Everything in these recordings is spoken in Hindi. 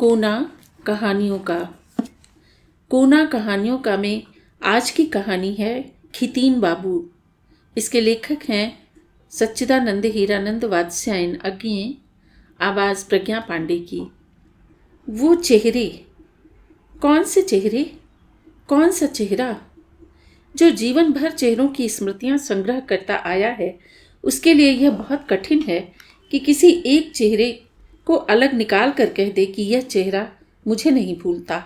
कोना कहानियों का में आज की कहानी है खितीन बाबू। इसके लेखक हैं सच्चिदानंद हीरानंद वात्स्यायन अज्ञे। आवाज़ प्रज्ञा पांडे की। वो चेहरे, कौन से चेहरे, कौन सा चेहरा जो जीवन भर चेहरों की स्मृतियां संग्रह करता आया है, उसके लिए यह बहुत कठिन है कि किसी एक चेहरे को अलग निकाल कर कह दे कि यह चेहरा मुझे नहीं भूलता।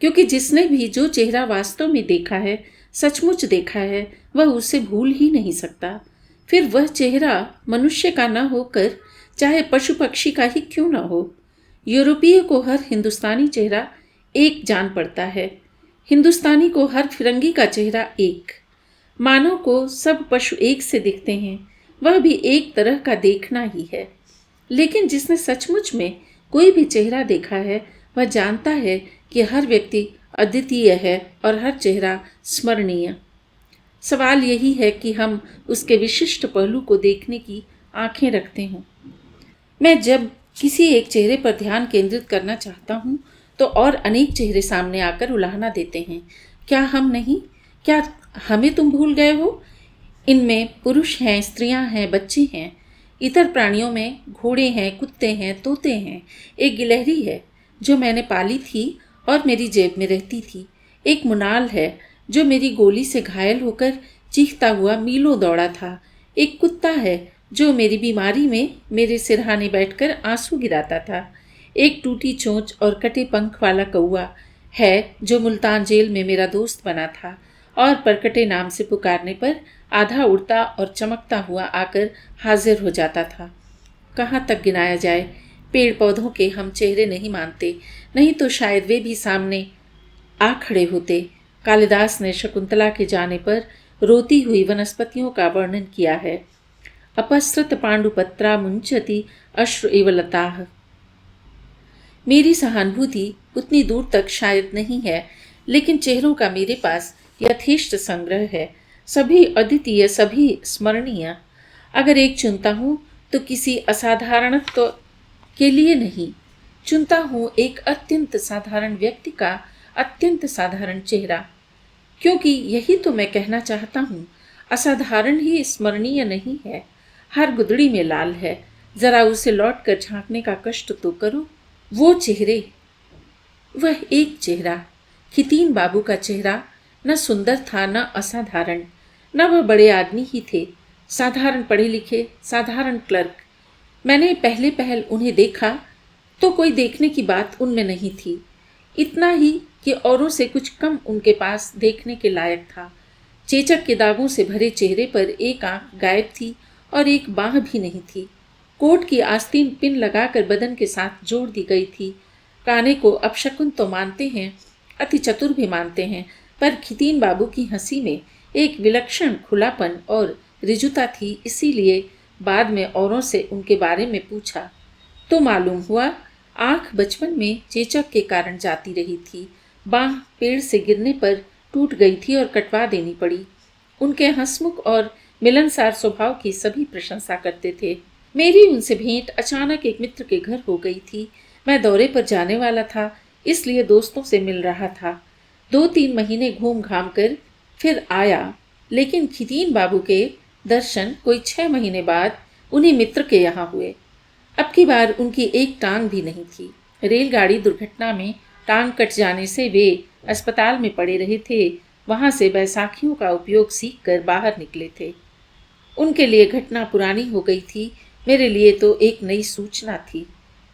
क्योंकि जिसने भी जो चेहरा वास्तव में देखा है, सचमुच देखा है, वह उसे भूल ही नहीं सकता। फिर वह चेहरा मनुष्य का न होकर चाहे पशु पक्षी का ही क्यों न हो। यूरोपीय को हर हिंदुस्तानी चेहरा एक जान पड़ता है, हिंदुस्तानी को हर फिरंगी का चेहरा एक। मानव को सब पशु एक से दिखते हैं, वह भी एक तरह का देखना ही है। लेकिन जिसने सचमुच में कोई भी चेहरा देखा है, वह जानता है कि हर व्यक्ति अद्वितीय है और हर चेहरा स्मरणीय। सवाल यही है कि हम उसके विशिष्ट पहलू को देखने की आंखें रखते हों। मैं जब किसी एक चेहरे पर ध्यान केंद्रित करना चाहता हूँ तो और अनेक चेहरे सामने आकर उलाहना देते हैं। क्या हम नहीं? क्या हमें तुम भूल गए हो? इनमें पुरुष हैं, स्त्रियां हैं, बच्चे हैं। इतर प्राणियों में घोड़े हैं, कुत्ते हैं, तोते हैं। एक गिलहरी है जो मैंने पाली थी और मेरी जेब में रहती थी। एक मुनाल है जो मेरी गोली से घायल होकर चीखता हुआ मीलों दौड़ा था। एक कुत्ता है जो मेरी बीमारी में मेरे सिरहाने बैठकर आंसू गिराता था। एक टूटी चोंच और कटे पंख वाला कौआ है जो मुल्तान जेल में मेरा दोस्त बना था और परकटे नाम से पुकारने पर आधा उड़ता और चमकता हुआ आकर हाजिर हो जाता था। कहाँ तक गिनाया जाए? पेड़ पौधों के हम चेहरे नहीं मानते, नहीं तो शायद वे भी सामने आ खड़े होते। कालिदास ने शकुंतला के जाने पर रोती हुई वनस्पतियों का वर्णन किया है। अपसृत पांडुपत्रा मुंचति अश्रु इव लताः। मेरी सहानुभूति उतनी दूर तक शायद नहीं है, लेकिन चेहरों का मेरे पास यथेष्ट संग्रह है। सभी अद्वितीय, सभी स्मरणीय। अगर एक चुनता हूँ तो किसी असाधारणत्व के लिए नहीं, चुनता हूँ एक अत्यंत साधारण व्यक्ति का अत्यंत साधारण चेहरा। क्योंकि यही तो मैं कहना चाहता हूँ, असाधारण ही स्मरणीय नहीं है। हर गुदड़ी में लाल है, जरा उसे लौट कर झांकने का कष्ट तो करो। वो चेहरे, वह एक चेहरा, खितीन बाबू का चेहरा न सुंदर था, न असाधारण, न वह बड़े आदमी ही थे। साधारण पढ़े लिखे, साधारण क्लर्क। मैंने पहले पहल उन्हें देखा तो कोई देखने की बात उनमें नहीं थी, इतना ही कि औरों से कुछ कम उनके पास देखने के लायक था। चेचक के दागों से भरे चेहरे पर एक आंख गायब थी और एक बाह भी नहीं थी। कोट की आस्तीन पिन लगाकर बदन के साथ जोड़ दी गई थी। काने को अपशकुन तो मानते हैं, अति चतुर भी मानते हैं, पर खितीन बाबू की हंसी में एक विलक्षण खुलापन और रिजुता थी। इसीलिए बाद में औरों से उनके बारे में पूछा तो मालूम हुआ आंख बचपन में चेचक के कारण जाती रही थी। बाह पेड़ से गिरने पर टूट गई थी और कटवा देनी पड़ी। उनके हंसमुख और मिलनसार स्वभाव की सभी प्रशंसा करते थे। मेरी उनसे भेंट अचानक एक मित्र के घर हो गई थी। मैं दौरे पर जाने वाला था, इसलिए दोस्तों से मिल रहा था। 2-3 महीने घूम घाम कर फिर आया, लेकिन खितीन बाबू के दर्शन कोई 6 महीने बाद उन्हीं मित्र के यहाँ हुए। अब की बार उनकी एक टांग भी नहीं थी। रेलगाड़ी दुर्घटना में टांग कट जाने से वे अस्पताल में पड़े रहे थे। वहाँ से बैसाखियों का उपयोग सीख कर बाहर निकले थे। उनके लिए घटना पुरानी हो गई थी, मेरे लिए तो एक नई सूचना थी।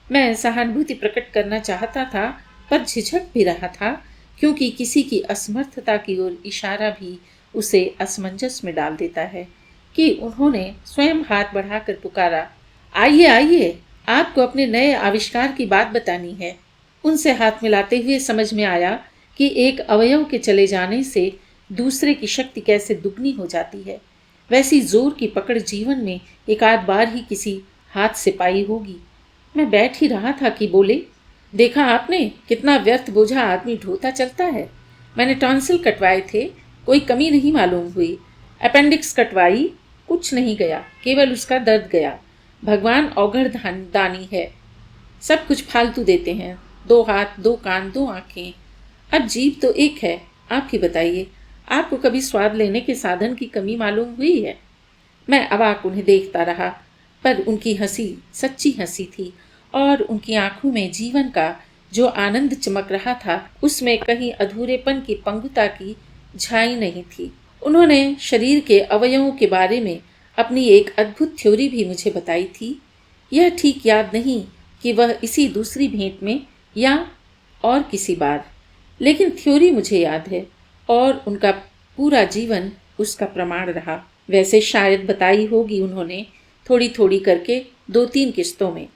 मैं सहानुभूति प्रकट करना चाहता था, पर झिझक भी रहा था, क्योंकि किसी की असमर्थता की ओर इशारा भी उसे असमंजस में डाल देता है। कि उन्होंने स्वयं हाथ बढ़ाकर पुकारा, आइए आइए, आपको अपने नए आविष्कार की बात बतानी है। उनसे हाथ मिलाते हुए समझ में आया कि एक अवयव के चले जाने से दूसरे की शक्ति कैसे दुगनी हो जाती है। वैसी जोर की पकड़ जीवन में एक आध बार ही किसी हाथ से पाई होगी। मैं बैठ ही रहा था कि बोले, देखा आपने कितना व्यर्थ बोझा आदमी ढोता चलता है। मैंने टॉन्सिल कटवाए थे, कोई कमी नहीं मालूम हुई। अपेंडिक्स कटवाई, कुछ नहीं गया, केवल उसका दर्द गया। भगवान औघड़ दानी है, सब कुछ फालतू देते हैं। 2 हाथ, 2 कान, 2 आंखें। अब जीभ तो एक है। आप ही बताइए, आपको कभी स्वाद लेने के साधन की कमी मालूम हुई है? मैं अवाक उन्हें देखता रहा, पर उनकी हंसी सच्ची हंसी थी और उनकी आंखों में जीवन का जो आनंद चमक रहा था, उसमें कहीं अधूरेपन की पंगुता की झाई नहीं थी। उन्होंने शरीर के अवयवों के बारे में अपनी एक अद्भुत थ्योरी भी मुझे बताई थी। यह ठीक याद नहीं कि वह इसी दूसरी भेंट में या और किसी बार, लेकिन थ्योरी मुझे याद है और उनका पूरा जीवन उसका प्रमाण रहा। वैसे शायद बताई होगी उन्होंने थोड़ी थोड़ी करके 2-3 किस्तों में।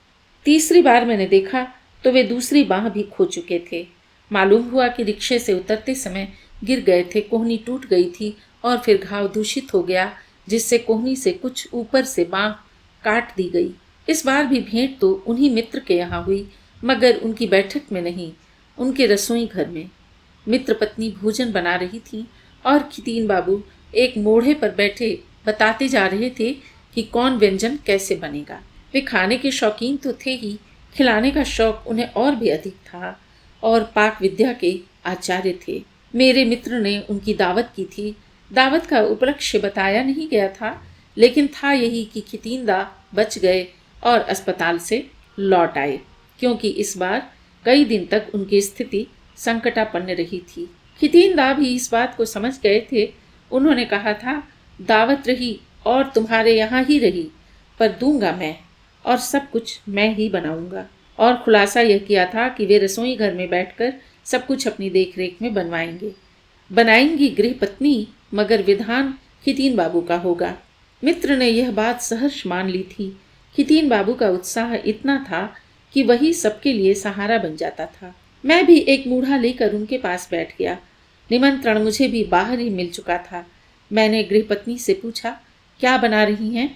तीसरी बार मैंने देखा तो वे दूसरी बाह भी खो चुके थे। मालूम हुआ कि रिक्शे से उतरते समय गिर गए थे, कोहनी टूट गई थी और फिर घाव दूषित हो गया, जिससे कोहनी से कुछ ऊपर से बाह काट दी गई। इस बार भी भेंट तो उन्हीं मित्र के यहाँ हुई, मगर उनकी बैठक में नहीं, उनके रसोई घर में। मित्र पत्नी भोजन बना रही थी और खितीन बाबू एक मोढ़े पर बैठे बताते जा रहे थे कि कौन व्यंजन कैसे बनेगा। वे खाने के शौकीन तो थे ही, खिलाने का शौक उन्हें और भी अधिक था और पाक विद्या के आचार्य थे। मेरे मित्र ने उनकी दावत की थी। दावत का उपलक्ष्य बताया नहीं गया था, लेकिन था यही कि खितीनदा बच गए और अस्पताल से लौट आए, क्योंकि इस बार कई दिन तक उनकी स्थिति संकटापन्न रही थी। खितीनदा भी इस बात को समझ गए थे। उन्होंने कहा था, दावत रही और तुम्हारे यहाँ ही रही, पर दूंगा मैं और सब कुछ मैं ही बनाऊंगा। और खुलासा यह किया था कि वे रसोई घर में बैठकर सब कुछ अपनी देखरेख में बनाएंगी गृह पत्नी, मगर विधान खितीन बाबू का होगा। मित्र ने यह बात सहर्ष मान ली थी। खितीन बाबू का उत्साह इतना था कि वही सबके लिए सहारा बन जाता था। मैं भी एक मूढ़ा लेकर उनके पास बैठ गया। निमंत्रण मुझे भी बाहर ही मिल चुका था। मैंने गृहपत्नी से पूछा, क्या बना रही हैं?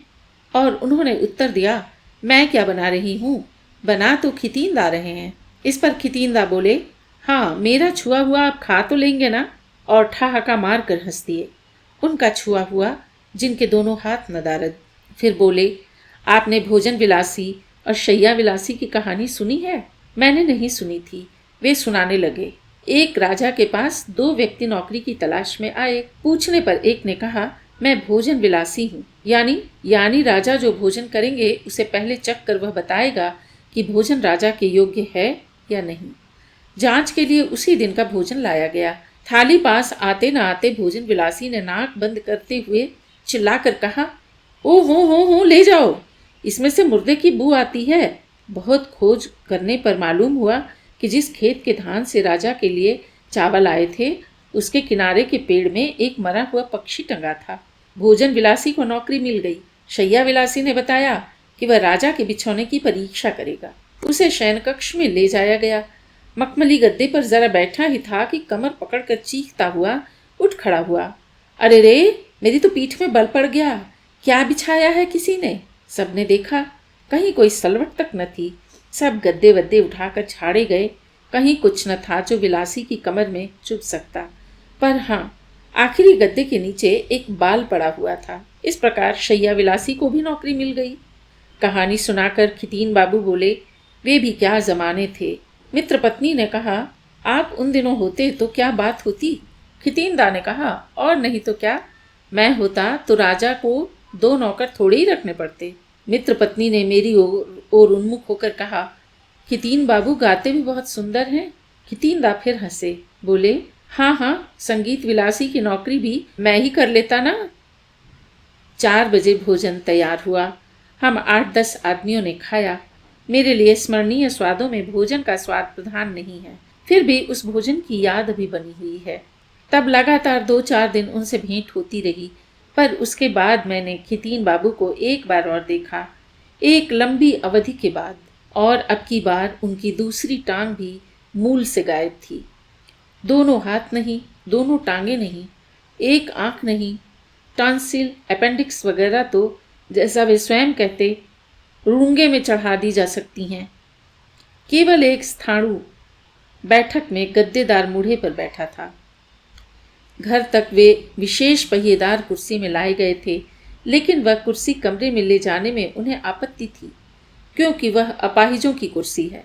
और उन्होंने उत्तर दिया, मैं क्या बना रही हूँ, बना तो खितीनदा रहे हैं। इस पर खितीनदा बोले, हाँ, मेरा छुआ हुआ आप खा तो लेंगे ना? और ठहाका मार कर हंस दिए। उनका छुआ हुआ जिनके दोनों हाथ नदारद। फिर बोले, आपने भोजन विलासी और शैया विलासी की कहानी सुनी है? मैंने नहीं सुनी थी। वे सुनाने लगे। एक राजा के पास 2 व्यक्ति नौकरी की तलाश में आए। पूछने पर एक ने कहा, मैं भोजन विलासी हूँ। यानी राजा जो भोजन करेंगे उसे पहले चख कर वह बताएगा कि भोजन राजा के योग्य है या नहीं। जांच के लिए उसी दिन का भोजन लाया गया। थाली पास आते न आते भोजन विलासी ने नाक बंद करते हुए चिल्लाकर कहा, ओ हो, ले जाओ, इसमें से मुर्दे की बू आती है। बहुत खोज करने पर मालूम हुआ कि जिस खेत के धान से राजा के लिए चावल आए थे, उसके किनारे के पेड़ में एक मरा हुआ पक्षी टंगा था। भोजन विलासी को नौकरी मिल गई। शैया विलासी ने बताया कि वह राजा के बिछौने की परीक्षा करेगा। उसे शयन कक्ष में ले जाया गया। मखमली गद्दे पर जरा बैठा ही था कि कमर पकड़कर चीखता हुआ उठ खड़ा हुआ। अरे रे, मेरी तो पीठ में बल पड़ गया। क्या बिछाया है किसी ने? सबने देखा, कहीं कोई सलवट तक न थी। सब गद्दे वद्दे उठाकर झाड़े गए। कहीं कुछ न था जो विलासी की कमर में चुभ सकता। पर हाँ, आखिरी गद्दे के नीचे एक बाल पड़ा हुआ था। इस प्रकार शैया विलासी को भी नौकरी मिल गई। कहानी सुनाकर खितीन बाबू बोले, वे भी क्या जमाने थे। मित्र पत्नी ने कहा, आप उन दिनों होते तो क्या बात होती। खितीनदा ने कहा, और नहीं तो क्या, मैं होता तो राजा को 2 नौकर थोड़े ही रखने पड़ते। मित्र पत्नी ने मेरी ओर उन्मुख होकर कहा, खितीन बाबू गाते भी बहुत सुंदर हैं। खितीनदा फिर हंसे, बोले, हाँ, संगीत विलासी की नौकरी भी मैं ही कर लेता ना। 4 बजे भोजन तैयार हुआ। हम 8-10 आदमियों ने खाया। मेरे लिए स्मरणीय स्वादों में भोजन का स्वाद प्रधान नहीं है, फिर भी उस भोजन की याद अभी बनी हुई है। तब लगातार 2-4 दिन उनसे भेंट होती रही, पर उसके बाद मैंने खितीन बाबू को एक बार और देखा, एक लंबी अवधि के बाद। और अब की बार उनकी दूसरी टांग भी मूल से गायब थी। दोनों हाथ नहीं, दोनों टांगे नहीं, एक आंख नहीं, टॉन्सिल, अपेंडिक्स वगैरह तो जैसा वे स्वयं कहते रूंगे में चढ़ा दी जा सकती हैं। केवल एक स्थाणु बैठक में गद्देदार मूढ़े पर बैठा था। घर तक वे विशेष पहिएदार कुर्सी में लाए गए थे, लेकिन वह कुर्सी कमरे में ले जाने में उन्हें आपत्ति थी, क्योंकि वह अपाहिजों की कुर्सी है।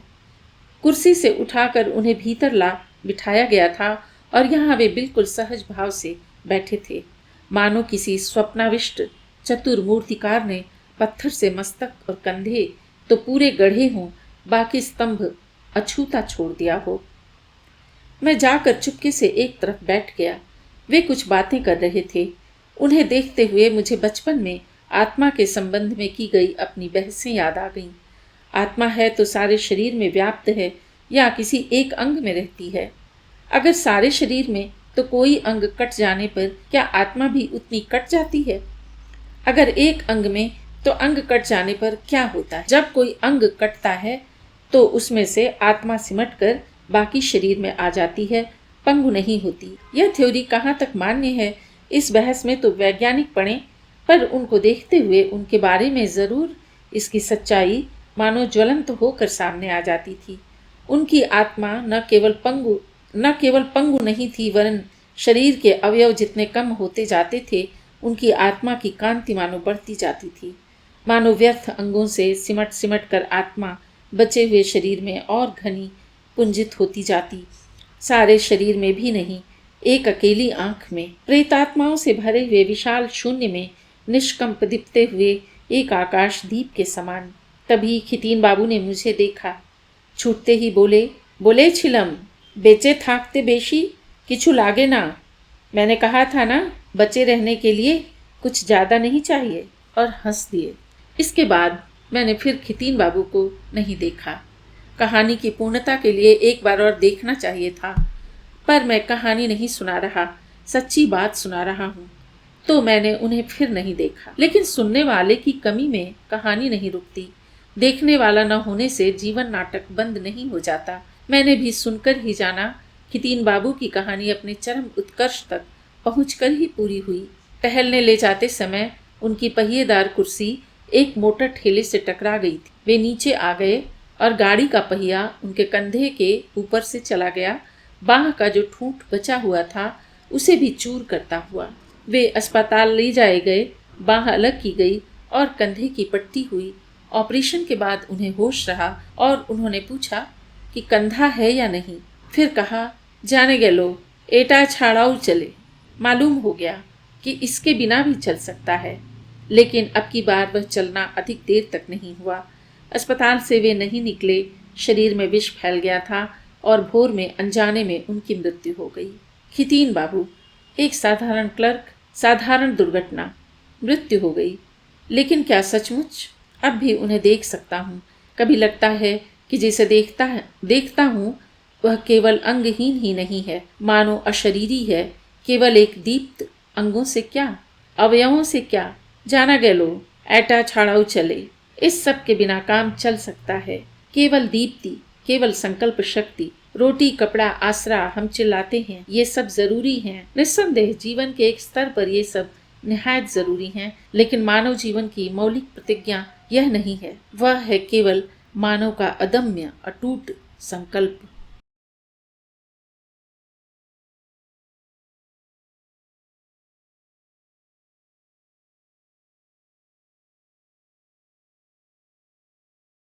कुर्सी से उठाकर उन्हें भीतर ला बिठाया गया था और यहाँ वे बिल्कुल सहज भाव से बैठे थे, मानो किसी स्वप्नाविष्ट चतुर मूर्तिकार ने पत्थर से मस्तक और कंधे तो पूरे गढ़े हों, बाकी स्तंभ अछूता छोड़ दिया हो। मैं जाकर चुपके से एक तरफ बैठ गया। वे कुछ बातें कर रहे थे। उन्हें देखते हुए मुझे बचपन में आत्मा के संबंध में की गई अपनी बहसें याद आ गईं। आत्मा है तो सारे शरीर में व्याप्त है या किसी एक अंग में रहती है? अगर सारे शरीर में तो कोई अंग कट जाने पर क्या आत्मा भी उतनी कट जाती है? अगर एक अंग में तो अंग कट जाने पर क्या होता है? जब कोई अंग कटता है तो उसमें से आत्मा सिमट कर बाकी शरीर में आ जाती है, पंगु नहीं होती। यह थ्योरी कहाँ तक मान्य है इस बहस में तो वैज्ञानिक पढ़ें, पर उनको देखते हुए उनके बारे में जरूर इसकी सच्चाई मानो ज्वलंत होकर सामने आ जाती थी। उनकी आत्मा न केवल पंगु नहीं थी, वरन शरीर के अवयव जितने कम होते जाते थे, उनकी आत्मा की कांति मानो बढ़ती जाती थी। मानो व्यर्थ अंगों से सिमट सिमट कर आत्मा बचे हुए शरीर में और घनी पुंजित होती जाती, सारे शरीर में भी नहीं, एक अकेली आंख में। प्रेतात्माओं से भरे हुए विशाल शून्य में निष्कंप दिखते हुए एक आकाश दीप के समान। तभी खितीन बाबू ने मुझे देखा। छूटते ही बोले छिलम, बेचे थाकते बेशी, किछु लागे ना। मैंने कहा था ना, बचे रहने के लिए कुछ ज़्यादा नहीं चाहिए, और हंस दिए। इसके बाद मैंने फिर खितीन बाबू को नहीं देखा। कहानी की पूर्णता के लिए एक बार और देखना चाहिए था, पर मैं कहानी नहीं सुना रहा, सच्ची बात सुना रहा हूँ, तो मैंने उन्हें फिर नहीं देखा। लेकिन सुनने वाले की कमी में कहानी नहीं रुकती। देखने वाला न होने से जीवन नाटक बंद नहीं हो जाता। मैंने भी सुनकर ही जाना। खितीन बाबू की कहानी अपने चरम उत्कर्ष तक पहुंचकर ही पूरी हुई। टहलने ले जाते समय उनकी पहिएदार कुर्सी एक मोटर ठेले से टकरा गई थी। वे नीचे आ गए और गाड़ी का पहिया उनके कंधे के ऊपर से चला गया। बाह का जो ठूंठ बचा हुआ था उसे भी चूर करता हुआ वे अस्पताल ले जाए गए। बाह अलग की गई और कंधे की पट्टी हुई। ऑपरेशन के बाद उन्हें होश रहा और उन्होंने पूछा कि कंधा है या नहीं। फिर कहा, जाने गलो, एटा छाड़ाऊ चले। मालूम हो गया कि इसके बिना भी चल सकता है, लेकिन अब की बार वह चलना अधिक देर तक नहीं हुआ। अस्पताल से वे नहीं निकले। शरीर में विष फैल गया था और भोर में अनजाने में उनकी मृत्यु हो गई। खितीन बाबू, एक साधारण क्लर्क, साधारण दुर्घटना, मृत्यु हो गई। लेकिन क्या सचमुच अब भी उन्हें देख सकता हूँ? कभी लगता है कि जिसे देखता हूँ वह केवल अंगहीन ही नहीं है, मानो अशरीरी है। केवल एक दीप्त अंगों से क्या, अवयवों से क्या, जाना गलो, ऐटा छाड़ाऊ चले। इस सब के बिना काम चल सकता है। केवल दीप्ति, केवल संकल्प शक्ति, रोटी कपड़ा आसरा, हम चिल्लाते हैं, ये सब जरूरी हैं। निस्संदेह जीवन के एक स्तर पर ये सब निहायत जरूरी हैं, लेकिन मानव जीवन की मौलिक प्रतिज्ञा यह नहीं है। वह है केवल मानव का अदम्य अटूट संकल्प।